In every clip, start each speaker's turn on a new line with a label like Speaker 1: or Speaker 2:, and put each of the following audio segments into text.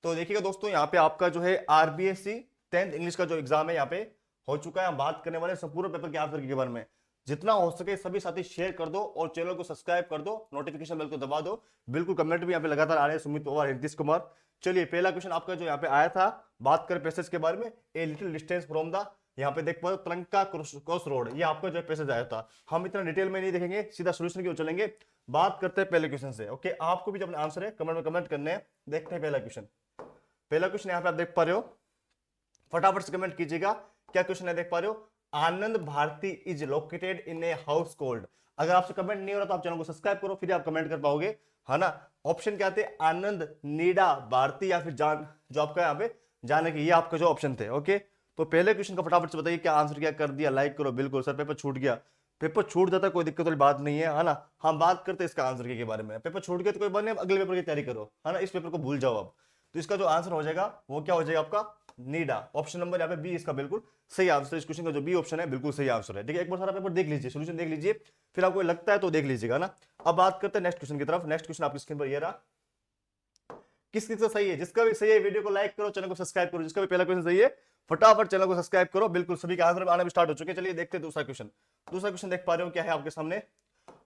Speaker 1: तो देखिएगा दोस्तों, यहाँ पे आपका जो है आरबीएससी 10th इंग्लिश का जो एग्जाम है यहाँ पे हो चुका है। हम बात करने वाले संपूर्ण पेपर के आंसर के बारे में। जितना हो सके सभी साथी शेयर कर दो और चैनल को सब्सक्राइब कर दो, नोटिफिकेशन बेल को दबा दो। बिल्कुल कमेंट भी यहाँ पे लगातार आ रहे हैं, सुमित पवार, नीतीश कुमार। चलिए, पहला क्वेश्चन आपका जो यहाँ पे आया था, बात करें पैसेज के बारे में। A little distance from the, यहाँ पे देख पा रहे हो, तिलंका क्रॉस रोड, ये आपका जो है पैसेज आया था। हम इतना डिटेल में नहीं देखेंगे, सीधा सोल्यूशन की ओर चलेंगे। बात करते हैं पहले क्वेश्चन से। ओके, आपको भी जो अपने आंसर है कमेंट में कमेंट करने हैं। देखते हैं पहला क्वेश्चन। पहला क्वेश्चन यहाँ पे आप देख पा रहे हो, फटाफट से कमेंट कीजिएगा क्या क्वेश्चन है। देख पा रहे हो, Anand Bharati is located in a house called. अगर आपसे कमेंट नहीं हो रहा तो आप चैनल को सब्सक्राइब करो, फिर आप कमेंट कर पाओगे, है ना। ऑप्शन क्या थे, आनंद, नीडा, भारती या फिर जान, जो आपका यहाँ पे जाने की, ये आपका जो ऑप्शन थे। ओके, तो पहले क्वेश्चन का फटाफट से बताइए क्या आंसर क्या कर दिया। लाइक करो। बिल्कुल सर, पेपर छूट गया। पेपर छूट जाता है कोई दिक्कत वाली बात नहीं है ना। हम बात करते हैं इसका आंसर के बारे में। पेपर छूट गया तो कोई बात नहीं, अगले पेपर की तैयारी करो, है ना। इस पेपर को भूल जाओ अब। तो इसका जो आंसर हो जाएगा वो क्या हो जाएगा आपका, नीडा। ऑप्शन नंबर यहाँ पे बी इसका बिल्कुल सही आंसर। इस क्वेश्चन का जो बी ऑप्शन है बिल्कुल सही आंसर है। ठीक है, एक बार सारा पेपर देख लीजिए, सोल्यूशन देख लीजिए, फिर आपको लगता है तो देख लीजिएगा ना। अब बात करते हैं नेक्स्ट क्वेश्चन की तरफ। नेक्स्ट क्वेश्चन आपकी स्क्रीन पर ये रहा। किस किस का सही है, जिसका भी सही है वीडियो को लाइक करो, चैनल को सब्सक्राइब करो। जिसका भी पहला क्वेश्चन सही है फटाफट चैनल को सब्सक्राइब करो। बिल्कुल सभी के आंसर आने भी स्टार्ट हो चुके हैं। चलिए देखते हैं दूसरा क्वेश्चन। दूसरा क्वेश्चन देख पा रहे हो क्या है आपके सामने,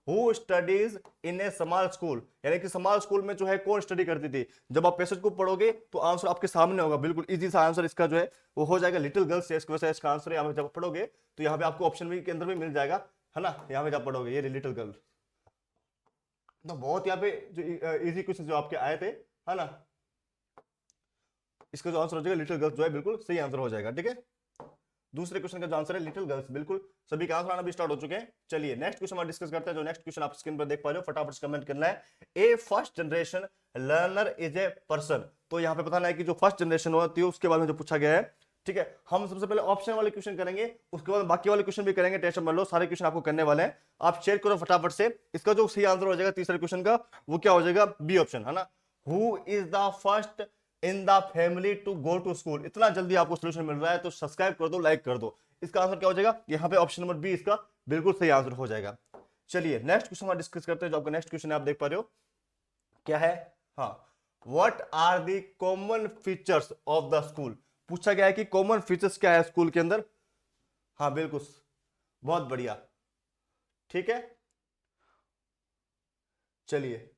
Speaker 1: who studies in A small school, यानी कि स्मॉल स्कूल में जो है कौन स्टडी करती थी। जब आप पैसेज को पढ़ोगे तो आंसर आपके सामने होगा, बिल्कुल इजी सा आंसर इसका जो है वो हो जाएगा लिटिल गर्ल्स। इसका आंसर यहाँ पे जब पढ़ोगे तो यहाँ पे आपको ऑप्शन भी के अंदर भी मिल जाएगा, है ना। यहाँ पे जब पढ़ोगे ये लिटिल गर्ल, तो बहुत यहाँ पे जो इजी क्वेश्चन जो आपके आए थे, है ना, इसका जो आंसर हो जाएगा लिटिल गर्ल्स, जो है बिल्कुल सही आंसर हो जाएगा। ठीक है, दूसरे क्वेश्चन का जो आंसर है लिटिल गर्ल्स, बिल्कुल सभी के आंसर आना भी स्टार्ट हो चुके हैं। चलिए नेक्स्ट क्वेश्चन हम डिस्कस करते हैं। जो नेक्स्ट क्वेश्चन आप स्क्रीन पर देख पा रहे हो, फटाफट से कमेंट करना है। A first generation learner is a person. तो यहाँ पे बताना है कि जो फर्स्ट जनरेशन होती है उसके बारे में जो पूछा गया है। ठीक है, हम सबसे पहले ऑप्शन वाले क्वेश्चन करेंगे, उसके बाद बाकी वाले क्वेश्चन भी करेंगे। टेंशन मत लो, सारे क्वेश्चन आपको करने वाले हैं। आप शेयर करो फटाफट से। इसका जो सही आंसर हो जाएगा तीसरे क्वेश्चन का, वो क्या हो जाएगा, बी ऑप्शन, है ना। Who is the first in the family to go to school. इतना जल्दी आपको सोल्यूशन मिल रहा है तो सब्सक्राइब कर दो, लाइक कर दो। इसका आंसर क्या हो जाएगा, यहाँ पे ऑप्शन नंबर बी इसका बिल्कुल सही आंसर हो जाएगा। चलिए नेक्स्ट क्वेश्चन हम डिस्कस करते हैं। जो आपका नेक्स्ट क्वेश्चन है आप देख पा रहे हो क्या है, हाँ, what are the common features of the school. पूछा गया है कि कॉमन फीचर्स क्या है स्कूल के अंदर। हाँ बिल्कुल, बहुत बढ़िया। ठीक है, चलिए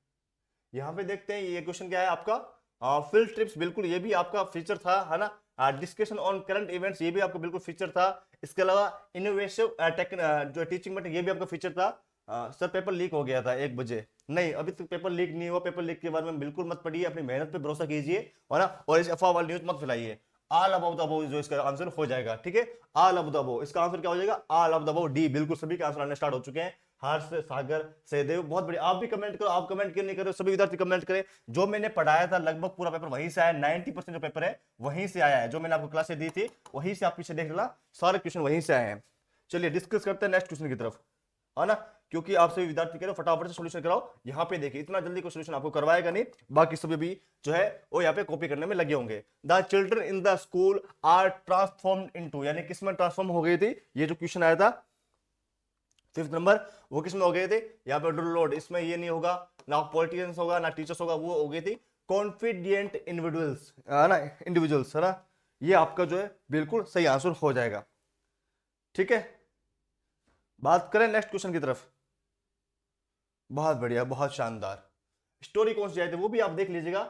Speaker 1: यहां पे देखते हैं ये क्वेश्चन क्या है आपका, फील्ड ट्रिप्स, बिल्कुल ये भी आपका फीचर था, है ना। डिस्कशन ऑन करंट इवेंट्स, ये भी आपका बिल्कुल फीचर था। इसके अलावा इनोवेटिव जो टीचिंग मेथड, ये भी आपका फीचर था। सर पेपर लीक हो गया था 1 बजे। नहीं, अभी तक पेपर लीक नहीं हुआ। पेपर लीक के बारे में बिल्कुल मत पढ़िए, अपनी मेहनत पे भरोसा कीजिए, है ना। और इस अफवाह वाली न्यूज मत फैलाइए। ऑल अबव द अबव जो इसका आंसर हो जाएगा। ठीक है, ऑल अबव द अबव, इसका आंसर क्या हो जाएगा, all above the above, D. बिल्कुल सभी के आंसर आने स्टार्ट हो चुके हैं। हर्ष, सागर, सहदेव, बहुत बढ़िया। आप भी कमेंट करो, आप कमेंट क्यों नहीं करो, सभी विद्यार्थी कमेंट करें। जो मैंने पढ़ाया था लगभग पूरा पेपर वहीं से आया, 90% जो पेपर है वहीं से आया है। जो मैंने आपको क्लासेस दी थी वहीं से आप पीछे देख लेना, सारे क्वेश्चन वहीं से आए हैं। चलिए डिस्कस करते हैं नेक्स्ट क्वेश्चन की तरफ, है ना। क्योंकि आप सभी विद्यार्थी कह रहे हो फटाफट से सॉल्यूशन कराओ। यहाँ पे देखिए इतना जल्दी कोई सॉल्यूशन आपको करवाएगा नहीं, बाकी सभी भी जो है वो यहाँ पे कॉपी करने में लगे होंगे। The children in the school are transformed into, यानी किस में ट्रांसफॉर्म हो गई थी, ये जो क्वेश्चन आया था 5th नंबर, वो किस में हो गए थे, यहाँ पे लोड, इसमें ये नहीं होगा, ना पॉलिटिशियंस होगा ना टीचर्स होगा, वो हो गई थी कॉन्फिडेंट इंडिविजुअल्स, है ना, इंडिविजुअल्स, है ना। ये आपका जो है बिल्कुल सही आंसर हो जाएगा। ठीक है, बात करें नेक्स्ट क्वेश्चन की तरफ। बहुत बढ़िया, बहुत शानदार। स्टोरी कौन सी आई थी वो भी आप देख लीजिएगा।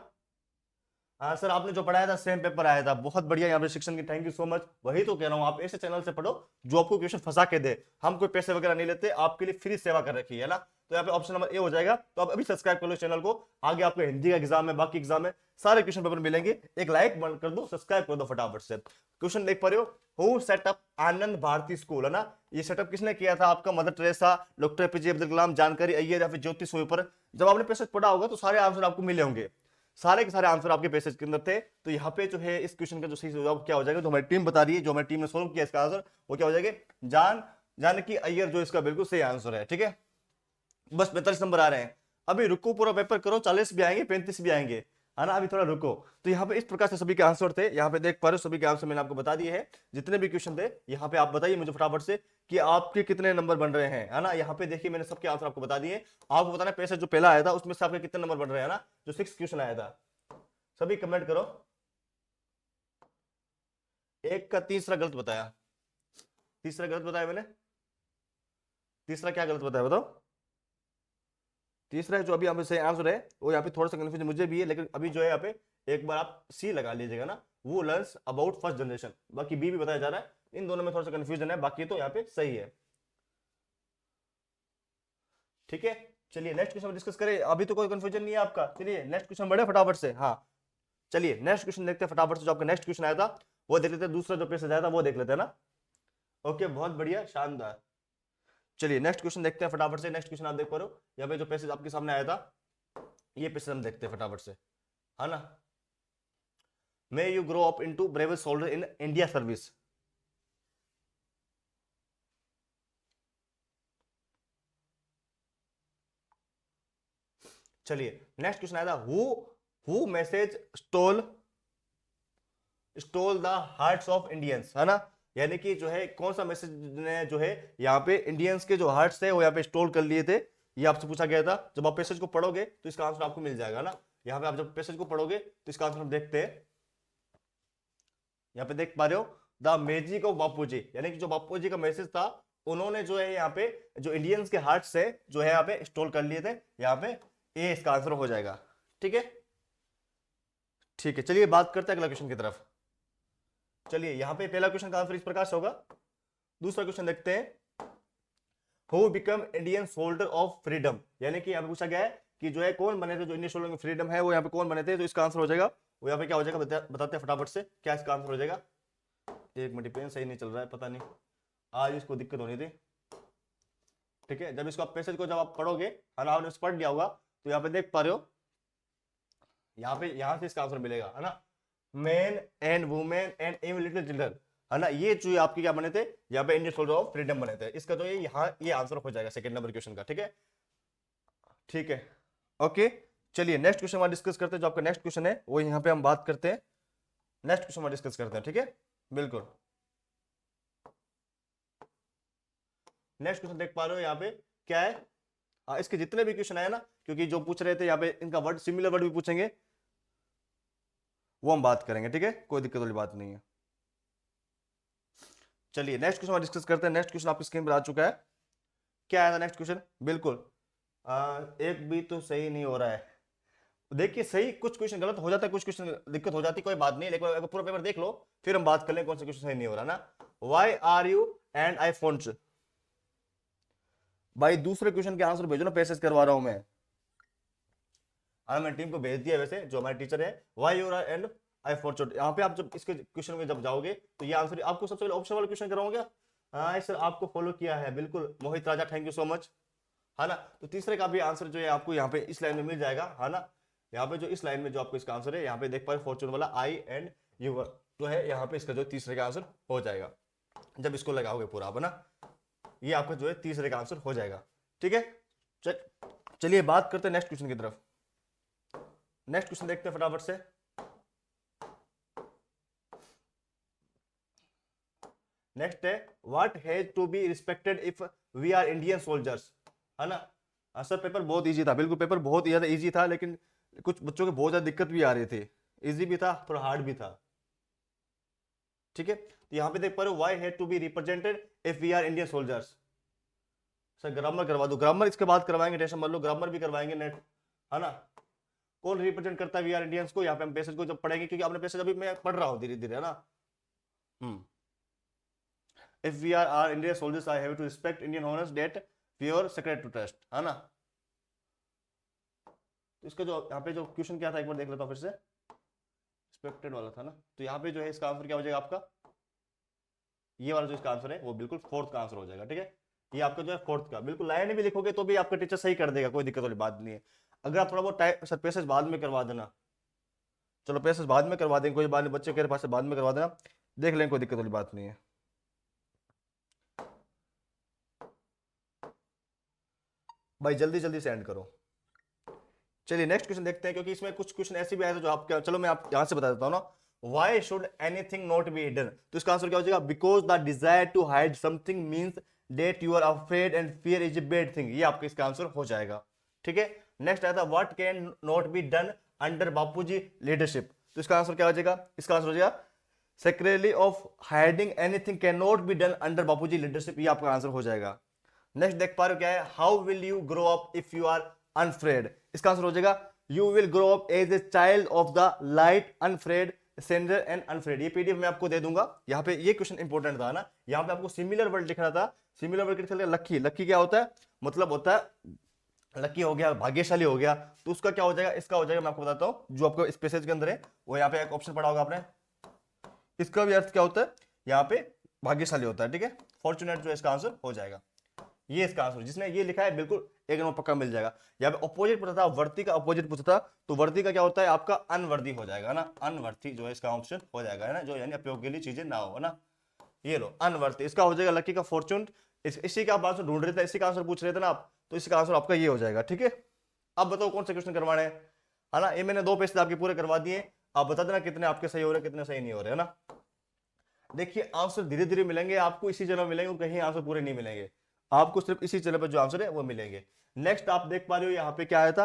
Speaker 1: हाँ सर, आपने जो पढ़ाया था सेम पेपर आया था, बहुत बढ़िया। यहाँ पे शिक्षण की थैंक यू सो मच। वही तो कह रहा हूँ, आप ऐसे चैनल से पढ़ो जो आपको क्वेश्चन फंसा के दे। हम कोई पैसे वगैरह नहीं लेते, आपके लिए फ्री सेवा कर रखी है ना। तो यहाँ पे ऑप्शन नंबर ए हो जाएगा। तो आप अभी सब्सक्राइब कर लो चैनल को। आगे आपका हिंदी का एग्जाम है, बाकी एग्जाम है, सारे क्वेश्चन पेपर मिलेंगे। एक लाइक कर दो, सब्सक्राइब कर दो फटाफट से। क्वेश्चन देख पा रहे हो, who setup Anand Bharati school, है ना। ये सेटअप किसने किया था आपका, Mother Teresa, doctor APJ Abdul Kalam, जानकारी अय्यर या फिर ज्योति सोईपर। जब आपने पैसेज पढ़ा होगा तो सारे आंसर आपको मिले होंगे, सारे के सारे आंसर आपके पैसेज के अंदर थे। तो यहाँ पे जो है इस क्वेश्चन का जो सही जवाब क्या हो जाएगा, जो हमारी टीम बता रही है, जो हमारी टीम ने सोल्व किया इसका आंसर, वो क्या हो जाएगा, जानकी अय्यर, जो इसका बिल्कुल सही आंसर है। ठीक है, बस 45 नंबर आ रहे हैं। अभी रुको, पूरा पेपर करो, 40 भी आएंगे, 35 भी आएंगे, है ना। अभी थोड़ा रुको। तो यहाँ पे इस प्रकार से सभी के आंसर थे। यहाँ पे देख पा रहे हो सभी के आंसर मैंने आपको बता दिए हैं, जितने भी क्वेश्चन थे। यहाँ पे आप बताइए मुझे फटाफट से कि आपके कितने नंबर बन रहे हैं, है ना। यहाँ पे देखिए मैंने सबके आंसर आपको बता दिए। आपको बताना पैसे जो पहला आया था उसमें से आपके कितने नंबर बन रहे हैं ना, जो 6 क्वेश्चन आया था। सभी कमेंट करो। एक का तीसरा गलत बताया, तीसरा गलत बताया मैंने, तीसरा क्या गलत बताया बताओ। तीसरा जो अभी यहाँ पे सही आंसर है वो यहाँ पे थोड़ा सा कंफ्यूजन मुझे भी है, लेकिन अभी जो है यहाँ पे एक बार आप सी लगा लीजिएगा ना, वो लर्न्स अबाउट फर्स्ट जनरेशन, बाकी बी भी बताया जा रहा है, इन दोनों में थोड़ा सा कंफ्यूजन है, बाकी तो यहाँ पे सही है। ठीक है, चलिए नेक्स्ट क्वेश्चन डिस्कस करें, अभी तो कोई कंफ्यूजन नहीं है आपका। चलिए नेक्स्ट क्वेश्चन बढ़े फटाफट से। हाँ चलिए नेक्स्ट क्वेश्चन देखते हैं फटाफट से, जो आपका नेक्स्ट क्वेश्चन आया था वो देख लेते हैं, दूसरा जो पैसेज आया था वो देख लेते हैं ना। ओके बहुत बढ़िया शानदार। चलिए नेक्स्ट क्वेश्चन देखते हैं फटाफट से। नेक्स्ट क्वेश्चन आप देख पा रहे हो यहाँ पे जो पैसेज आपके सामने आया था, ये पैसेज हम देखते हैं फटाफट से, है ना। May you grow up into bravest soldier in India service. चलिए नेक्स्ट क्वेश्चन आया था, who message stole the hearts of Indians, है ना। यानी कि जो है कौन सा मैसेज ने जो है यहाँ पे इंडियंस के जो हार्ट्स थे वो यहाँ पे स्टोल कर लिए थे, ये आपसे पूछा गया था। जब आप पैसेज को पढ़ोगे तो इसका आंसर आपको मिल जाएगा ना। यहाँ पे आप जब पैसेज को पढ़ोगे तो इसका आंसर हम देखते हैं, यहाँ पे देख पा रहे हो, द मैजिक ऑफ बापू जी, यानी कि जो बापू जी का मैसेज था उन्होंने जो है यहाँ पे जो इंडियंस के हार्ट से जो है यहाँ पे स्टोल कर लिए थे, यहाँ पे ये इसका आंसर हो जाएगा। ठीक है ठीक है, चलिए बात करते हैं अगला क्वेश्चन की तरफ। चलिए यहाँ पे पहला क्वेश्चन का आंसर इस प्रकार से होगा। दूसरा क्वेश्चन देखते हैं, who become Indian soldier of freedom, यानी कि यहाँ पे पूछा गया है कि जो है कौन बने थे जो इंडियन सोल्जर ऑफ फ्रीडम है, वो यहाँ पे कौन बने थे, तो इसका आंसर हो जाएगा वो यहाँ पे क्या हो जाएगा बताते हैं फटाफट से, क्या इसका आंसर हो जाएगा। एक मिनट, पेन सही नहीं चल रहा है, पता नहीं आज इसको दिक्कत होनी थी। ठीक है, जब इसको आप पैसेज को जब आप पढ़ोगे, है ना, आपने पढ़ लिया होगा, तो यहाँ पे देख पा रहे हो, यहाँ से इसका आंसर मिलेगा, है ना। Man and women and even little children, है ना, ये जो आपके क्या बने थे यहाँ पे इंडियन सोल्जर ऑफ फ्रीडम बने थे। इसका जो है यहाँ ये आंसर हो जाएगा सेकंड नंबर क्वेश्चन का। ठीक है ठीक है ओके, चलिए नेक्स्ट क्वेश्चन डिस्कस करते हैं। जो आपका नेक्स्ट क्वेश्चन है वो यहाँ पे हम बात करते हैं, नेक्स्ट क्वेश्चन डिस्कस करते हैं। ठीक है बिल्कुल, नेक्स्ट क्वेश्चन देख पा रहे हो यहाँ पे क्या है। इसके जितने भी क्वेश्चन आए ना, क्योंकि जो पूछ रहे थे यहाँ पे इनका वर्ड सिमिलर वर्ड भी पूछेंगे, वो हम बात करेंगे। ठीक है, कोई दिक्कत वाली बात नहीं है। चलिए नेक्स्ट क्वेश्चन डिस्कस करते हैं। नेक्स्ट क्वेश्चन आपकी स्क्रीन पर आ चुका है, क्या आया था नेक्स्ट क्वेश्चन। बिल्कुल एक भी तो सही नहीं हो रहा है। देखिए सही कुछ क्वेश्चन गलत हो जाता है, कुछ क्वेश्चन दिक्कत हो जाती है, कोई बात नहीं, लेकिन पूरा पेपर देख लो फिर हम बात कर लें कौन सा क्वेश्चन सही नहीं हो रहा ना। Why are you and I phone, भाई दूसरे क्वेश्चन के आंसर भेजो ना, पैसेज करवा रहा हूं मैं। मैंने टीम को भेज दिया वैसे, जो हमारे टीचर है, why you are and I fortune. यहाँ पे आप जब इसके क्वेश्चन में जब जाओगे तो ये आंसर आपको सबसे पहले ऑप्शन वाला क्वेश्चन कराऊंगा। हाँ सर आपको फॉलो किया है, बिल्कुल मोहित राजा, थैंक यू सो मच, है ना। तो तीसरे का भी आंसर जो है आपको यहाँ पे इस लाइन में मिल जाएगा, है ना। यहाँ पे जो इस लाइन में जो आपको इसका आंसर है, यहाँ पे देख पा रहे फॉर्चून वाला आई एंड यू जो है, यहाँ पे इसका जो तीसरे का आंसर हो जाएगा जब इसको लगाओगे पूरा, है ना। ये आपका जो है तीसरे का आंसर हो जाएगा। ठीक है चलिए बात करते हैं नेक्स्ट क्वेश्चन की तरफ। नेक्स्ट क्वेश्चन देखते हैं फटाफट से। नेक्स्ट है, what has to be respected if we are Indian soldiers, है ना। सर पेपर बहुत इजी था, बिल्कुल पेपर बहुत ज्यादा इजी था, लेकिन कुछ बच्चों को बहुत ज्यादा दिक्कत भी आ रही थी, इजी भी था थोड़ा हार्ड भी था। ठीक है, तो यहाँ पे देख पा रहे हो, why has to be represented if we are Indian soldiers. Sir grammar करवा दो, ग्रामर इसके बाद करवाएंगे, टेंशन मत लो, ग्रामर भी करवाएंगे नेट, है ना। कौन रिप्रेजेंट करता है वी आर इंडियंस को, यहाँ पे हम पैसेज को जब पढ़ेंगे, क्योंकि आपने पैसेज अभी मैं पढ़ रहा हूँ धीरे धीरे, है ना। If we are Indian soldiers I have to respect Indian honours that pure secret to trust, है ना। तो इसका जो यहाँ पे जो क्वेश्चन क्या था एक बार देख लेता हूँ फिर से, रिस्पेक्टेड वाला था ना। तो यहाँ पे जो है इसका आंसर क्या हो जाएगा आपका, ये वाला जो इसका आंसर है वो बिल्कुल फोर्थ का आंसर हो जाएगा। ठीक है, ये आपका जो है फोर्थ का, बिल्कुल लाइन भी लिखोगे तो भी आपका टीचर सही कर देगा, कोई दिक्कत वाली बात नहीं है। अगर आप थोड़ा बहुत टाइम, सर पैसेज बाद में करवा देना, चलो पैसेज बाद में करवा देंगे, कोई बात नहीं, बच्चे के पास बाद में करवा देना, देख लेंगे, कोई दिक्कत वाली बात नहीं है। भाई जल्दी जल्दी सेंड करो। चलिए नेक्स्ट क्वेश्चन देखते हैं, क्योंकि इसमें कुछ क्वेश्चन ऐसे भी आए थे जो आपके, चलो मैं आप यहां से बता देता हूं ना। Why should anything not be hidden, तो इसका आंसर क्या हो जाएगा, because the desire to hide something means that you are afraid and fear is a bad thing, ये आपका इसका आंसर हो जाएगा। ठीक है, नेक्स्ट आया था, what can not be done under Bapuji leadership, तो इसका आंसर क्या हो जाएगा, इसका आंसर हो जाएगा secretary of hiding anything can not be done under Bapuji leadership, ये आपका आंसर हो जाएगा। नेक्स्ट देख पा रहे हो क्या है, how will you grow up if you are unafraid, इसका आंसर हो जाएगा you will grow up as a child of the light unafraid sender and unafraid. ये पीडीएफ मैं आपको दे दूंगा। यहाँ पे ये क्वेश्चन इंपॉर्टेंट था ना, यहाँ पे आपको सिमिलर वर्ड लिखना था। सिमिलर वर्ड लिखा लक्की, लक्की क्या होता है, मतलब होता है लकी हो गया, भाग्यशाली हो गया, तो उसका क्या हो जाएगा, इसका हो जाएगा, मैं आपको बताता हूं जो आपको इस पैसेज के अंदर है, वो यहाँ पे एक ऑप्शन पढ़ा होगा आपने, इसका भी अर्थ क्या होता है, यहाँ पे भाग्यशाली होता है, ठीक है, फॉर्चुनेट जो इसका आंसर हो जाएगा। ये इसका आंसर, जिसने ये लिखा है बिल्कुल एक नंबर पक्का मिल जाएगा। यहाँ पे ऑपोजिट पूछा था, वर्ती का ऑपोजिट पूछा था, तो वर्ती का क्या होता है आपका अनवर्दी हो जाएगा ना, अनवर्थी जो है इसका ऑप्शन हो जाएगा, है ना, जो यानी उपयोग के लिए चीजें ना हो, है ना, ये लो अनवर्थी, इसका हो जाएगा लकी का फॉर्चून। इसी का आप आंसर ढूंढ रहे थे, इसी का आंसर पूछ रहे थे ना आप, तो इसका आंसर आपका ये हो जाएगा, ठीक है। अब बताओ कौन से क्वेश्चन करवाने हैं, है ना, ये मैंने 2 पेज आपके पूरे करवा दिए, आप बता देना कितने आपके सही हो रहे हैं, कितने सही नहीं हो रहे, है ना। देखिए आंसर धीरे धीरे मिलेंगे आपको, इसी जगह मिलेंगे, कहीं आंसर पूरे नहीं मिलेंगे आपको, सिर्फ इसी चैनल पर जो आंसर है वो मिलेंगे। नेक्स्ट आप देख पा रहे हो यहाँ पे क्या आया था,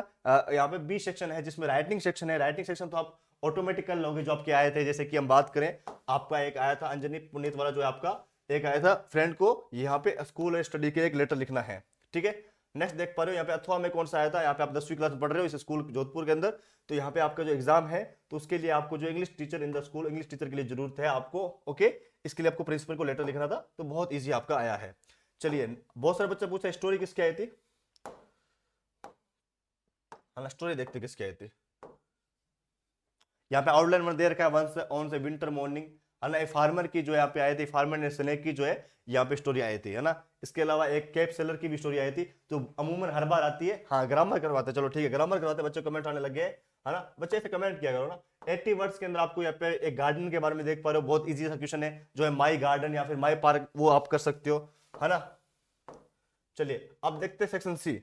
Speaker 1: यहाँ पे बी सेक्शन है जिसमें राइटिंग सेक्शन है। राइटिंग सेक्शन तो आप ऑटोमेटिक कर लोगे जो आपके आए थे, जैसे कि हम बात करें, आपका एक आया था अंजनी पुनीत वाला, जो आपका एक आया था फ्रेंड को यहाँ पे स्कूल और स्टडी के एक लेटर लिखना है, ठीक है। नेक्स्ट देख पा रहे हो यहाँ पे अथवा में कौन सा आया था, यहाँ पे आप 10वीं क्लास में पढ़ रहे हो इस स्कूल जोधपुर के अंदर, तो यहाँ पे आपका जो एग्जाम है, तो उसके लिए आपको जो English teacher in the school, English teacher के लिए जरूरत है आपको, ओके, इसके लिए आपको प्रिंसिपल को लेटर लिखना था, तो बहुत ईजी आपका आया है। चलिए बहुत सारे बच्चे पूछे स्टोरी किसकी आई थी, हाँ स्टोरी देखते किसकी आई थी। यहाँ पे आउटलाइन में दे रखा है, वंस ऑन से विंटर मॉर्निंग, है ना, फार्मर की जो यहाँ पे आई थी, फार्मर ने स्नेक की जो है यहाँ पे स्टोरी आई थी, है ना। इसके अलावा एक कैप सेलर की भी स्टोरी आई थी, तो अमूमन हर बार आती है। हाँ ग्रामर करवाते, चलो ठीक है ग्रामर करवाते, बच्चों कमेंट आने लग गए, है ना, बच्चे ऐसे कमेंट किया करो ना। 80 वर्ड्स के अंदर आपको यहाँ पे एक गार्डन के बारे में देख पा रहे हो, बहुत इजी सा क्वेश्चन है, जो है माई गार्डन या फिर माई पार्क, वो आप कर सकते हो, है ना। चलिए अब देखते हैं सेक्शन सी,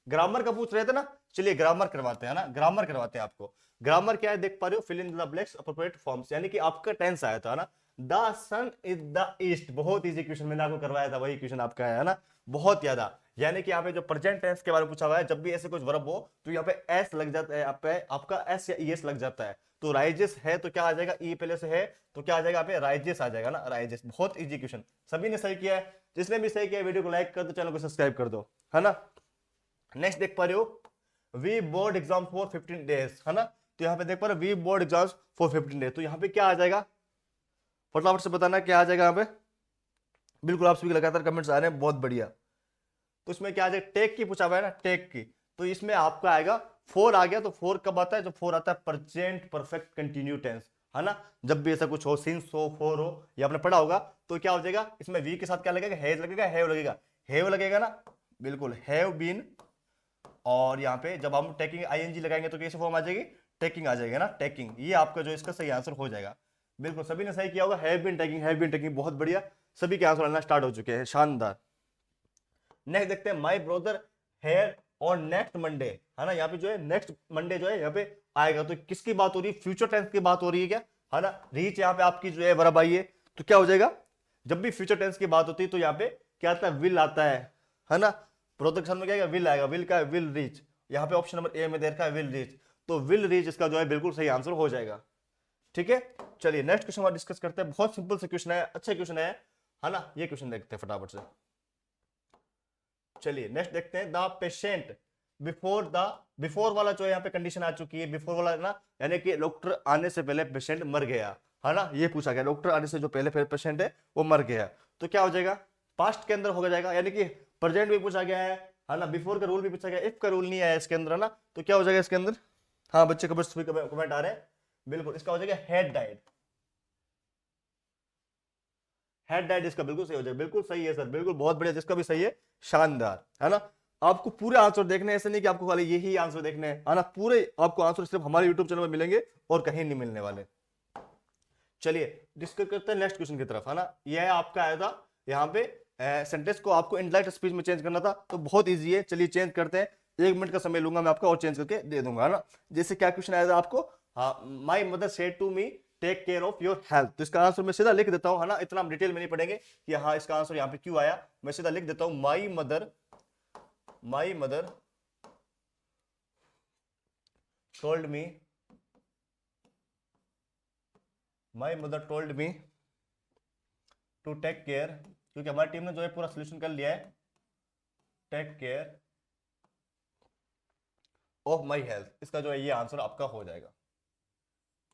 Speaker 1: ग्रामर का पूछ रहे थे ना, चलिए ग्रामर करवाते हैं ना, ग्रामर करवाते हैं आपको। ग्रामर क्या है देख पा रहे हो, fill in the blanks appropriate forms, यानी कि आपका टेंस आया था ना, the sun is the east, बहुत इजी क्वेश्चन मैंने आपको करवाया था, वही क्वेश्चन आपका है ना, बहुत ज्यादा। यानी कि यहाँ पे जो प्रेजेंट टेंस के बारे में पूछा हुआ है, जब भी ऐसे कुछ वर्ब हो तो यहाँ पे एस लग जाता है, यहाँ पे आपका एस या ईएस लग जाता है, तो राइजेस है तो क्या आ जाएगा, ई पहले से है तो क्या आ जाएगा, यहाँ पे राइजेस आ जाएगा ना, राइजेस। बहुत इजी क्वेश्चन, सभी ने सही किया है, जिसने भी सही किया वीडियो को लाइक कर दो, चैनल को सब्सक्राइब कर दो, है ना। नेक्स्ट देख पा रहे हो, we board exam for 15 days, है ना, तो यहाँ पे देख पा रहे हो we board exams for 15 days, तो यहाँ पे क्या आ जाएगा, फटाफट से बताना क्या आ जाएगा यहाँ पे। बिल्कुल आप सभी लगातार कमेंट्स आ रहे हैं, बहुत बढ़िया। तो इसमें क्या आ जाएगा, टेक की पूछा हुआ है ना, टेक की, तो इसमें आपका आएगा 4 आ गया, तो 4 कब आता है, जब 4 आता है प्रेजेंट परफेक्ट कंटिन्यू टेंस, है ना, जब भी ऐसा कुछ हो, सिंस हो, फोर हो, ये आपने पढ़ा होगा, तो क्या हो जाएगा, इसमें वी के साथ क्या लगेगा, हैज लगेगा, हैव लगेगा, हैव लगेगा ना, बिल्कुल हैव बीन, और यहाँ पे जब हम टेकिंग आईएनजी लगाएंगे तो कैसे फॉर्म आ जाएगी, टेकिंग आ जाएगा ना, टेकिंग, ये आपका जो इसका सही आंसर हो जाएगा। बिल्कुल सभी ने सही किया होगा, have been taking, have been taking, बहुत बढ़िया, सभी के आंसर आना स्टार्ट हो चुके हैं, शानदार। नेक्स्ट देखते हैं, my brother here on next Monday, है ना, यहाँ पे जो है नेक्स्ट मंडे जो है यहाँ पे आएगा, तो किसकी बात हो रही है, फ्यूचर टेंस की बात हो रही है क्या, है ना। रीच यहाँ पे आपकी जो है वर्ब आई है, तो क्या हो जाएगा, जब भी फ्यूचर टेंस की बात होती है तो यहाँ पे क्या आता है, विल आता है ना, प्रोडक्शन में क्या आएगा, विल आएगा, विल का विल रीच, यहाँ पे ऑप्शन नंबर ए में दे रखा है विल रीच, तो विल रीच इसका जो है बिल्कुल सही आंसर हो जाएगा, ठीक है। चलिए नेक्स्ट क्वेश्चन डिस्कस करते हैं, बहुत सिंपल से क्वेश्चन है, अच्छा क्वेश्चन है ना, ये क्वेश्चन देखते हैं फटाफट से। चलिए नेक्स्ट देखते हैं, द पेशेंट बिफोर वाला जो है यहाँ पे कंडीशन आ चुकी है, बिफोर वाला ना, यानी कि डॉक्टर आने से पहले पेशेंट मर गया, है ना, ये पूछा गया, डॉक्टर आने से जो पहले फिर पेशेंट है वो मर गया, तो क्या हो जाएगा, पास्ट के अंदर हो जाएगा, यानी कि प्रेजेंट भी पूछा गया है ना, बिफोर का रूल भी पूछा गया, इफ का रूल नहीं आया इसके अंदर, है ना, तो क्या हो जाएगा इसके अंदर, हाँ बच्चे कमेंट आ रहे हैं, बिल्कुल इसका हो जाएगा हेड डाइड, हेड डाइड इसका बिल्कुल सही हो जाएगा, बिल्कुल सही है सर, बिल्कुल बहुत बढ़िया, जिसका भी सही है शानदार, है ना। आपको पूरे आंसर देखने, ऐसे नहीं कि आपको खाली यही आंसर देखने हैं, है ना, पूरे आपको आंसर सिर्फ हमारे यूट्यूब चैनल में मिलेंगे और कहीं नहीं मिलने वाले। चलिए डिस्कस करते हैं नेक्स्ट क्वेश्चन की तरफ, है ना, यह आपका आया था यहाँ पे, सेंटेंस को आपको इनडायरेक्ट स्पीच में चेंज करना था, तो बहुत ईजी है, चलिए चेंज करते हैं, 1 मिनट का समय लूंगा मैं आपका और चेंज करके दे दूंगा, है ना। जैसे क्या क्वेश्चन आया था आपको, my mother said to me take care of your health, तो इसका आंसर मैं सीधा लिख देता हूं, है ना, इतना हम डिटेल में नहीं पढ़ेंगे कि हाँ इसका आंसर यहाँ पे क्यों आया, मैं सीधा लिख देता हूं, my mother told me my mother told me to take care, क्योंकि हमारी टीम ने जो है पूरा सोल्यूशन कर लिया है, take care of my health. इसका जो है ये आंसर आपका हो जाएगा,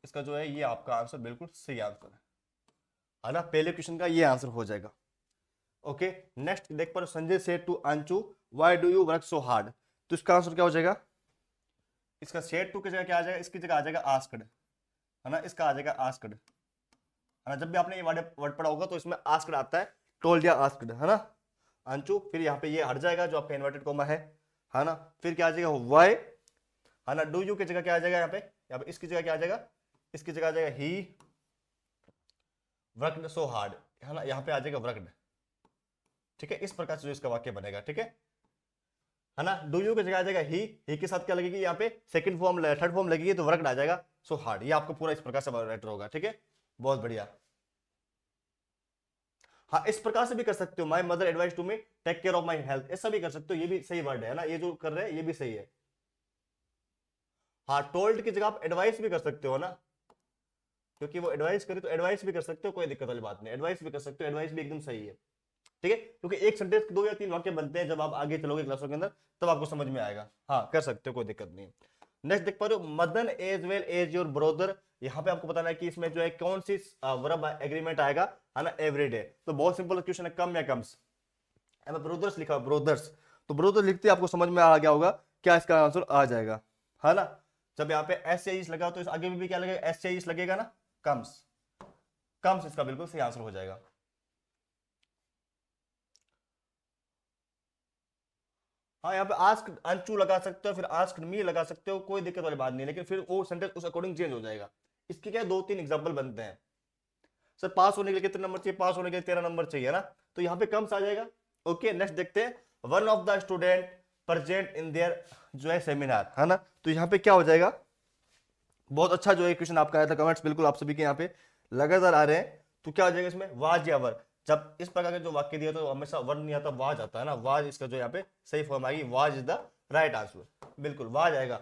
Speaker 1: इसका जो है ये आपका आंसर बिल्कुल सही आंसर है ना, पहले क्वेश्चन का ये आंसर हो जाएगा। ओके, नेक्स्ट देख पर Sanjay say to Anshu why do you work so hard, तो इसका आंसर क्या हो जाएगा, इसका सेड टू की जगह क्या आ जाएगा, इसकी जगह आ जाएगा आस्क्ड, है ना, इसका आ जाएगा आस्क्ड, है ना। जब भी आपने ये वर्ड पढ़ा होगा तो इसमें आस्क्ड आता है, टोल्ड या आस्क्ड, है ना। अंशु, फिर यहाँ पे ये हट जाएगा जो आपका इन्वर्टेड कॉमा है ना। फिर क्या आ जाएगा व्हाई, है ना। डू यू की जगह क्या आ जाएगा, यहाँ पे इसकी जगह क्या आ जाएगा, इसकी जगह आ जाएगा ही वर्कड सो हार्ड, है ना, यहाँ पे आ जाएगा वर्कड। ठीक है, इस प्रकार से जो इसका वाक्य बनेगा, ठीक है ना। डू यू की जगह आ जाएगा ही के साथ क्या लगेगी, यहाँ पे सेकंड फॉर्म थर्ड फॉर्म लगेगी तो वर्कड आ जाएगा सो हार्ड। ये आपको पूरा इस प्रकार से राइटर होगा, ठीक है, बहुत बढ़िया। हाँ, इस प्रकार से भी कर सकते हो, my mother advice to me take care of my health, ऐसा भी कर सकते हो, ये भी सही वर्ड है ना, ये जो कर रहे हैं ये भी सही है। हाँ, टोल्ड की जगह आप एडवाइस भी कर सकते हो ना, क्योंकि वो एडवाइस करे तो एडवाइस भी कर सकते हो, कोई दिक्कत वाली बात नहीं, एडवाइस भी कर सकते हो, एडवाइस भी एकदम सही है, ठीक है। क्योंकि एक सेंटेंस के 2 या 3 वाक्य बनते हैं, जब आप आगे चलोगे क्लासों के अंदर तब आपको समझ में आएगा। हाँ, कर सकते हो, कोई दिक्कत नहीं। नेक्स्ट देख पा रहे हो, Madan as well as your brother, यहाँ पे आपको बताना है कि इसमें जो है कौन सी वर्ब एग्रीमेंट आएगा, है ना, एवरीडे। तो बहुत सिंपल क्वेश्चन है, कम या कम्स, ब्रोदर्स लिखा, ब्रोदर्स, तो ब्रोदर लिखते आपको समझ में आ गया होगा क्या इसका आंसर आ जाएगा, है ना। जब यहाँ पे एस से इस लगा तो इस आगे भी क्या लगेगा, एस से इस लगेगा ना, कम्स, कम्स इसका बिल्कुल सही आंसर हो जाएगा। हाँ, यहाँ पे आस्क अंशु लगा सकते हो, फिर आस्क मी लगा सकते हो, कोई दिक्कत वाली बात नहीं, लेकिन फिर वो सेंटेंस उस अकॉर्डिंग चेंज हो जाएगा। इसके क्या 2-3 एग्जांपल बनते हैं, सर पास होने के लिए कितने नंबर चाहिए, पास होने के लिए 13 नंबर चाहिए ना, तो यहाँ पे कम्स आ जाएगा। ओके, नेक्स्ट देखते हैं, one of the student present in their जो है सेमिनार, है ना, तो यहाँ पे क्या हो जाएगा, बहुत अच्छा जो है क्वेश्चन आपका आया था, कमेंट्स बिल्कुल आप सभी के यहाँ पे लगातार आ रहे हैं, तो क्या हो जाएगा इसमें, वाज या वर। जब इस प्रकार के जो वाक्य दिया तो हमेशा वर नहीं आता, वाज आता है ना, वाज इसका जो यहाँ पे सही फॉर्म आएगी, was is the right answer, बिल्कुल वाज आएगा,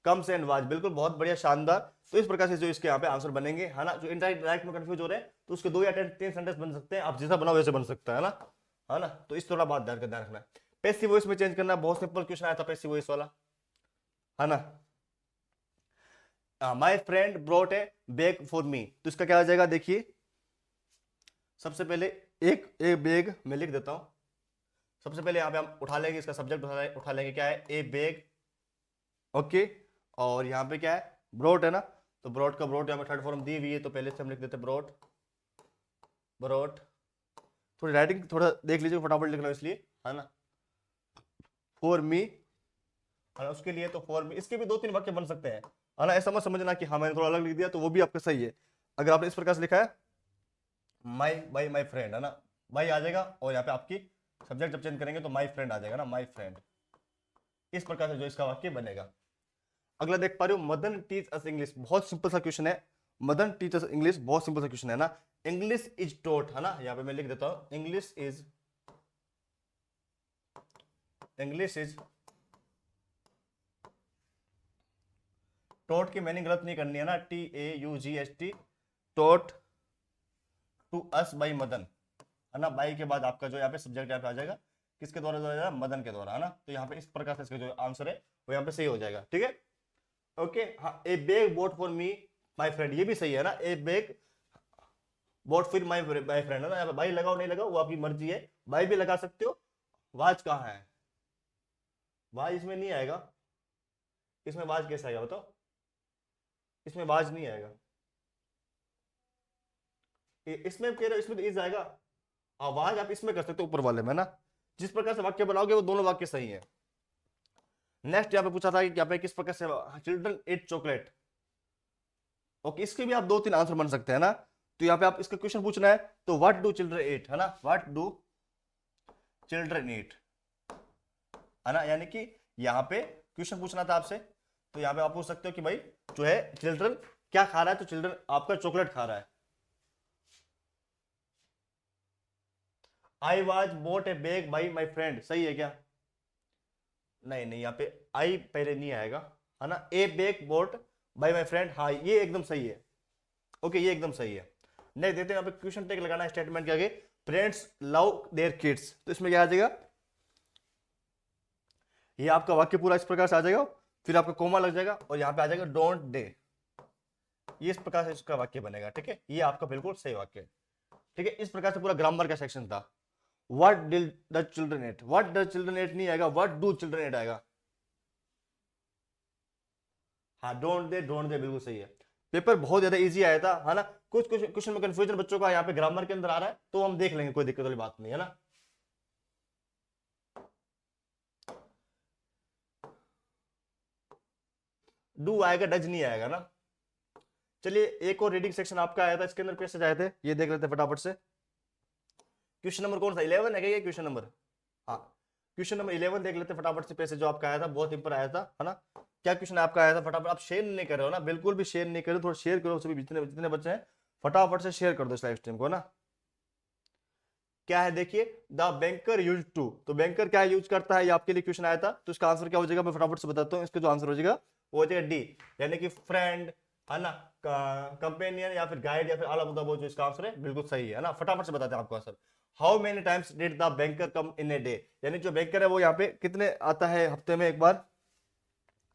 Speaker 1: कम्स एंड वाज, बिल्कुल बहुत बढ़िया, शानदार। तो इस प्रकार से जो इसके यहाँ पे आंसर बनेंगे, है ना। जो इंडायरेक्ट में कंफ्यूज हो रहे हैं तो उसके 2 या 3 सेंटेंस बन सकते हैं, आप जैसा बनाओ वैसे बन सकता है ना, है ना। तो इस थोड़ा बात ध्यान रखना है। पैसिव वॉइस में चेंज करना, बहुत सिंपल क्वेश्चन आया था पैसिव वॉइस वाला, है ना। My friend brought a bag for me, तो इसका क्या आ जाएगा, देखिए सबसे पहले एक बैग मैं लिख देता हूं। सबसे पहले यहां पे हम उठा लेंगे, इसका सब्जेक्ट उठा लेंगे, क्या है, ए बैग, ओके। और यहां पे क्या है, ब्रॉट है ना, तो ब्रॉट का ब्रॉट यहां पे थर्ड फॉर्म दी हुई है, तो पहले से हम लिख देते ब्रॉट, ब्रॉट। थोड़ी राइटिंग थोड़ा देख लीजिए, फटाफट लिखना इसलिए, है ना। फॉर मी, है ना, उसके लिए तो फॉर मी, इसके भी 2-3 वाक्य बन सकते हैं, है ना। ऐसा मत समझना कि हाँ मैंने थोड़ा अलग लिख दिया तो वो भी आपका सही है। अगर आपने इस प्रकार से लिखा है माई बाई माई फ्रेंड, है ना, बाई आ जाएगा, और यहाँ पे आपकी सब्जेक्ट जब चेंज करेंगे तो माई फ्रेंड आ जाएगा ना, माई फ्रेंड। इस प्रकार से जो इसका वाक्य बनेगा। अगला देख पा रहे हो, मदन टीच अस इंग्लिश, बहुत सिंपल सा क्वेश्चन है, मदन टीच अस इंग्लिश, बहुत सिंपल सा क्वेश्चन है ना। इंग्लिश इज टॉट, है ना, यहाँ पे मैं लिख देता हूं, इंग्लिश इज टॉट की मीनिंग गलत नहीं करनी है ना, TAUGHT, taught to us by Madan, है ना। बाई के बाद आपका जो यहाँ पे सब्जेक्ट यहाँ पे आ जाएगा, किसके द्वारा जो है, मदन के द्वारा, है ना। तो यहाँ पे इस प्रकार से इसका जो आंसर है वो यहाँ पे सही हो जाएगा, ठीक है। ओके, हाँ, ए bag boat for me my friend, ये भी सही है ना, ए बैग बोट फिर माई फ्रेंड, है ना। यहाँ पे बाई लगाओ नहीं लगाओ वो आपकी मर्जी है, बाई भी लगा सकते हो। वाज कहाँ है, वाज इसमें नहीं आएगा, इसमें वाज कैसे आएगा बताओ, इसमें वाज नहीं आएगा, इसमें कह रहे हो, इसमें तो इज आएगा, आवाज आप इसमें कर सकते हो ऊपर वाले में ना। जिस प्रकार से वाक्य बनाओगे वो दोनों वाक्य सही है। नेक्स्ट यहाँ पे पूछा था कि यहाँ पे किस प्रकार से चिल्ड्रन ईट चॉकलेट, ओके, इसके भी आप 2-3 आंसर बन सकते हैं ना। तो यहाँ पे आप इसका क्वेश्चन पूछना है, तो व्हाट डू चिल्ड्रन ईट, है ना, व्हाट डू चिल्ड्रन ईट, है ना, यानी कि यहाँ पे क्वेश्चन पूछना था आपसे, तो यहाँ पे आप पूछ सकते हो कि भाई जो है चिल्ड्रन क्या खा रहा है, तो चिल्ड्रन आपका चॉकलेट खा रहा है। I was boat A bag by my friend, सही है क्या, नहीं नहीं, यहाँ पे आई पहले नहीं आएगा, है ना। ए bag boat by my friend, हाँ ये एकदम सही है, ओके, ये एकदम सही है। नेक्स्ट देखते हैं यहाँ पे क्वेश्चन टेक लगाना है स्टेटमेंट के आगे, पेरेंट्स लव देयर किड्स, तो इसमें क्या आ जाएगा, ये आपका वाक्य पूरा इस प्रकार से आ जाएगा, फिर आपका कोमा लग जाएगा और यहाँ पे आ जाएगा डोंट दे, ये इस प्रकार से इसका वाक्य बनेगा। ठीक है, ये आपका बिल्कुल सही वाक्य है। ठीक है, इस प्रकार से पूरा ग्रामर का सेक्शन था। What did the children eight, what the children eight नहीं आएगा, व्हाट डू चिल्ड्रन एट आएगा। हाँ, डोंट दे बिल्कुल सही है। पेपर बहुत ज्यादा इजी आया था, है ना। कुछ क्वेश्चन में कंफ्यूजन बच्चों का यहाँ पे ग्रामर के अंदर आ रहा है, तो हम देख लेंगे, कोई दिक्कत वाली बात नहीं है ना। डू आएगा, डज नहीं आएगा ना। चलिए, एक और रीडिंग सेक्शन आपका आया था, इसके अंदर पैसेज आए थे, ये देख लेते हैं फटाफट से। क्वेश्चन नंबर कौन सा, 11 है क्या ये क्वेश्चन नंबर? हाँ, क्वेश्चन नंबर 11 देख लेते हैं फटाफट से, पैसेज जो आपका आया था बहुत इंपर आया था, है ना। क्या क्वेश्चन आपका आया था, फटाफट। आप शेयर नहीं कर रहे हो ना, बिल्कुल भी शेयर नहीं कर रहे हो, थोड़ा शेयर करो सभी, जितने जितने बच्चे हैं फटाफट से शेयर कर दो इस लाइव स्ट्रीम को ना। क्या है देखिए, द बैंकर यूज टू, तो बैंकर क्या यूज करता है, ये आपके लिए क्वेश्चन आया था, तो इसका आंसर क्या हो जाएगा, मैं फटाफट से बताता हूँ। इसका जो आंसर हो जाएगा वो हो जाएगा डी, यानी कि फ्रेंड, है ना, कंपेनियन या फिर गाइड या फिर ऑल ऑफ द अबव, जो इसका आंसर है बिल्कुल सही है ना। फटाफट से बताते हैं आपको answer. How many times did the banker come in a day, यानी जो बैंकर है वो यहाँ पे कितने आता है हफ्ते में एक बार,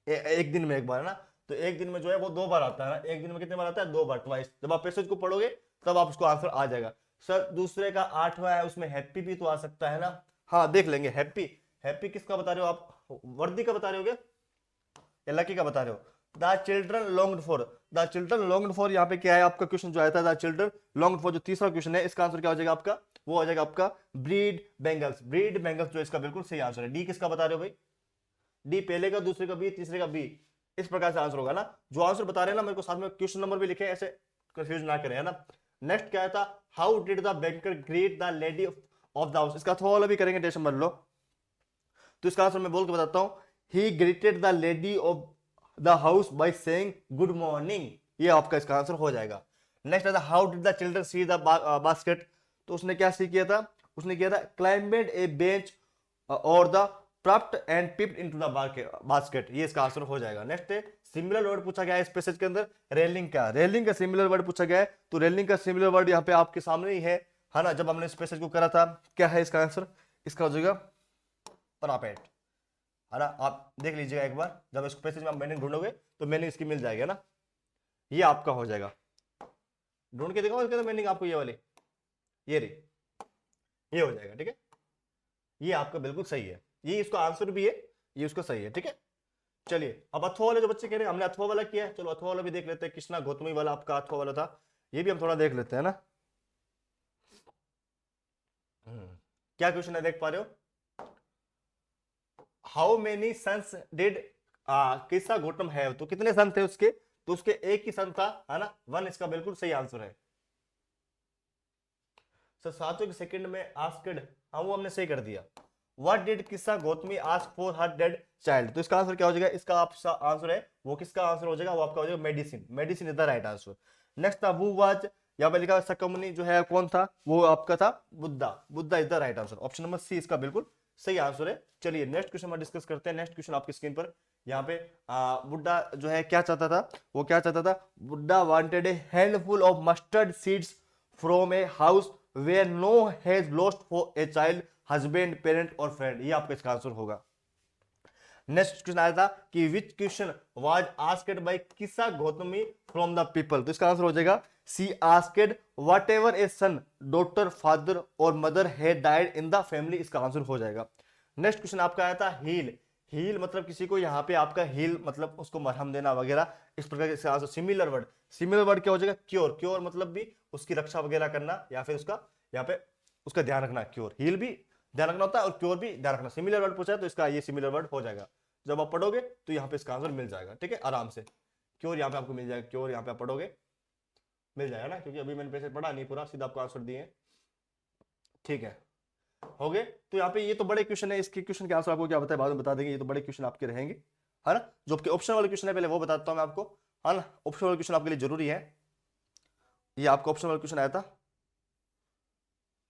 Speaker 1: एक दिन में एक बार, है ना। तो एक दिन में जो है वो 2 बार आता है ना, एक दिन में कितने बार आता है, 2 बार, ट्वाइस। जब आप पैसेज को पढ़ोगे तब आप उसको आंसर आ जाएगा। सर दूसरे का 8वां है, उसमें हैप्पी भी तो आ सकता है ना। हाँ, देख लेंगे। हैप्पी, हैप्पी किसका बता रहे हो आप, वर्दी का बता रहे हो या लकी का बता रहे हो? The children longed for, the children longed for, यहाँ पे क्या है आपका क्वेश्चन जो आया था, द चिल्ड्रन लॉन्ग्ड फॉर, जो तीसरा क्वेश्चन है, इसका आंसर क्या हो जाएगा आपका, वो हो जाएगा आपका ब्रीड बेंगल्स, ब्रीड बेंगल्स जो इसका बिल्कुल सही आंसर है। डी किसका बता रहे हो भाई, डी पहले का, दूसरे का बी, तीसरे का बी, इस प्रकार से आंसर होगा ना। जो आंसर बता रहे हैं ना, मेरे को साथ में क्वेश्चन नंबर भी लिखे, ऐसे कंफ्यूज ना करें, है ना। नेक्स्ट क्या था, how did the banker greet the lady of the house, इसका थोड़ा भी करेंगे, टेंशन मत लो। तो इसका आंसर मैं बोल के बताता हूं, he greeted the lady of the house by saying good morning, ये आपका इसका आंसर हो जाएगा। नेक्स्ट आता, how did the children see the basket, तो उसने क्या सी किया था, उसने किया था क्लाइंबेड ए बेंच और the propped and peeped into the basket, ये इसका आंसर हो जाएगा। नेक्स्ट है, सिमिलर वर्ड पूछा गया है इस पैसेज के अंदर, रेलिंग का, रेलिंग का सिमिलर वर्ड पूछा गया है, तो रेलिंग का सिमिलर वर्ड यहाँ पे आपके सामने ही है ना। जब हमने इस पैसेज को करा था, क्या है इसका आंसर, इसका हो जाएगा परापेट, है ना। आप देख लीजिएगा एक बार, जब इस पैसेज में आप मीनिंग ढूंढोगे तो मीनिंग इसकी मिल जाएगी ना, ये आपका हो जाएगा। ढूंढ के देखो इसका मीनिंग आपको, ये वाली, ये रही, ये हो जाएगा। ठीक है, ये आपका बिल्कुल सही है, ये इसका आंसर भी है, ये उसका सही है। ठीक है, चलिए अब अथवा वाले जो बच्चे कह रहे हैं, हमने अथवा वाला किया है, चलो अथवा वाला भी देख लेते हैं। कृष्णा गौतमी वाला आपका अथवा वाला था, ये भी हम थोड़ा देख लेते हैं ना। क्या क्वेश्चन है, देख पा रहे हो, हाउ मेनी सन्स डिड किस्सा गौतम है, तो कितने सन थे उसके, तो उसके एक ही सन था, है ना, 1, इसका बिल्कुल सही आंसर है। सर 7वें सेकंड में आस्क्ड, हाँ वो हमने सही कर दिया। व्हाट डिड किस्सा Gautami ask for her dead child, तो इसका आंसर क्या हो जाएगा, इसका आपका आंसर है वो किसका आंसर हो जाएगा, वो आपका हो जाएगा medicine, medicine is the right answer. Next था वो वाज, यहाँ पे लिखा सकमनी जो है कौन था, वो आपका था Buddha, Buddha is the right answer, option number C इसका बिल्कुल सही आंसर है। चलिए नेक्स्ट क्वेश्चन हम डिस्कस करते हैं। नेक्स्ट क्वेश्चन आपकी स्क्रीन पर, यहाँ पे बुड्ढा जो है क्या चाहता था, वो क्या चाहता था, Buddha wanted a handful of mustard seeds from a house where no has lost for a child husband parent और फ्रेंड, ये आपका इसका आंसर होगा। नेक्स्ट क्वेश्चन आया था कि which question was asked by किस्सा गौतमी फ्रॉम द पीपल, तो इसका आंसर हो जाएगा she asked whatever a son daughter father और mother had died in the family, इसका आंसर हो जाएगा। नेक्स्ट क्वेश्चन आपका आया था हील, हील मतलब किसी को यहाँ पे आपका हील मतलब उसको मरहम देना वगैरह, इस प्रकार के इसका answer. Similar word, similar word क्या हो जाएगा, क्योर, क्योर मतलब भी उसकी रक्षा वगैरह करना या फिर उसका यहाँ पे उसका ध्यान रखना, क्योर, हील भी ध्यान रखना होता है और क्योर भी ध्यान रखना। सिमिलर वर्ड पूछा है तो इसका ये सिमिलर वर्ड हो जाएगा। जब आप पढ़ोगे तो यहाँ पे इसका आंसर मिल जाएगा। ठीक है, आराम से क्योर यहाँ पे आपको मिल जाएगा, क्योर यहाँ पे आप पढ़ोगे मिल जाएगा ना, क्योंकि अभी मैंने पैसे पढ़ा नहीं पूरा, सीधा आपको आंसर दिए। ठीक है, हो गए। तो यहाँ पे ये तो बड़े क्वेश्चन है, इसके क्वेश्चन के आंसर आपको क्या बताए बाद में बता देंगे, ये तो बड़े क्वेश्चन आपके रहेंगे, है ना। जो आपके ऑप्शन वाले क्वेश्चन है पहले वो बताता हूँ मैं आपको, है ना। ऑप्शन वाले क्वेश्चन आपके लिए जरूरी है, ये आपका ऑप्शन वाला क्वेश्चन आया था,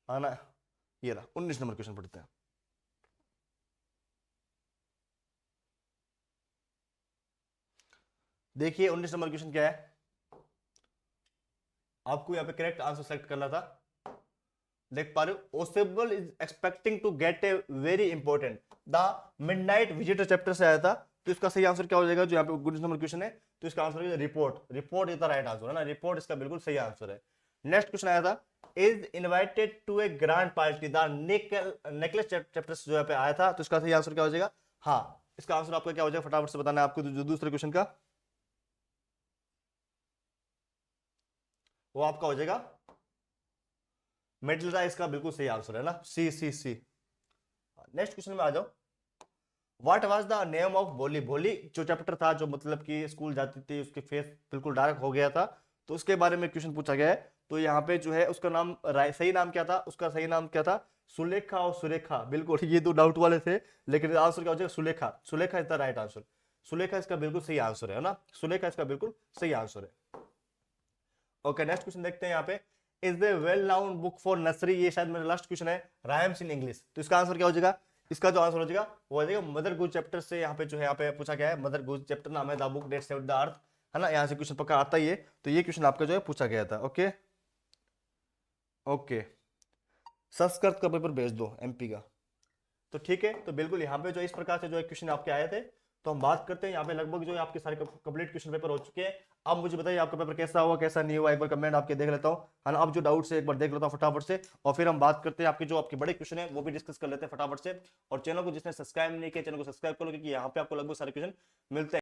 Speaker 1: है ना। ये रहा 19 नंबर क्वेश्चन पढ़ते हैं। देखिए 19 नंबर क्वेश्चन क्या है, आपको यहाँ पे करेक्ट आंसर सेलेक्ट करना था। देख पा रहे हो, ओसेबल is expecting to get a very important the midnight visitor chapter से आया था। तो इसका सही आंसर क्या हो जाएगा, जो यहाँ पे गुड नंबर क्वेश्चन है, तो इसका आंसर है report. Report is the right answer है ना, रिपोर्ट इसका बिल्कुल सही आंसर है। नेक्स्ट क्वेश्चन आया था, is invited to a grand party the necklace chapter जो यहाँ पे आया था, तो इसका सही आंसर क्या हो जाएगा। हाँ, इसका आंसर आपका क्या हो जाएगा, फटाफट से बताना है आपको। जो दूसरे क्वेश्चन का वो आपका हो जाएगा मेटल्स, इसका बिल्कुल सही आंसर है ना, सी सी सी। नेक्स्ट क्वेश्चन में आ जाओ, what was the name of भोली। भोली जो चैप्टर था, जो मतलब कि स्कूल जाती थी, उसके फेस बिल्कुल डार्क हो गया था, तो उसके बारे में क्वेश्चन पूछा गया है। तो यहाँ पे जो है उसका नाम सही नाम क्या था, उसका सही नाम क्या था, सुलेखा और सुरेखा। बिल्कुल ये दो डाउट वाले थे, लेकिन आंसर क्या हो जाएगा, Sulekha. Sulekha is the right answer. Sulekha इसका बिल्कुल सही आंसर है ना, सुलेखा इसका बिल्कुल सही आंसर है। ओके, नेक्स्ट क्वेश्चन देखते हैं यहाँ पे, is the well known book for nursery. ये शायद मेरा लास्ट क्वेश्चन है, राइम्स इन इंग्लिश। तो इसका आंसर क्या हो जाएगा, इसका जो आंसर हो जाएगा वो हो जाएगा मदर गुड चैप्टर से। यहाँ पे जो है यहाँ पे पूछा गया है, मदर गुड चैप्टर नाम है the book that saved the earth, है ना। यहाँ से क्वेश्चन पक्का आता ही है, तो ये क्वेश्चन आपका जो है पूछा गया था। ओके ओके, संस्कृत का पेपर भेज दो एमपी का। तो ठीक है, तो बिल्कुल यहाँ पे जो इस प्रकार से जो क्वेश्चन आपके आए थे, तो हम बात करते हैं यहाँ पे लगभग जो है आपके सारे कंप्लीट क्वेश्चन पेपर हो चुके हैं। अब मुझे बताइए आपका पेपर कैसा हुआ कैसा नहीं हुआ, एक बार कमेंट आपके देख लेता हूँ, है ना। अब जो डाउट से एक बार देख लेता हूँ फटाफट से, और फिर हम बात करते हैं आपके जो आपके बड़े क्वेश्चन है वो भी डिस्कस कर लेते हैं फटाफट से। और चैनल को जिसने सब्सक्राइब नहीं किया, चैनल को सब्सक्राइब कर लो, क्योंकि यहाँ पे आपको लगभग सारे क्वेश्चन मिलते हैं।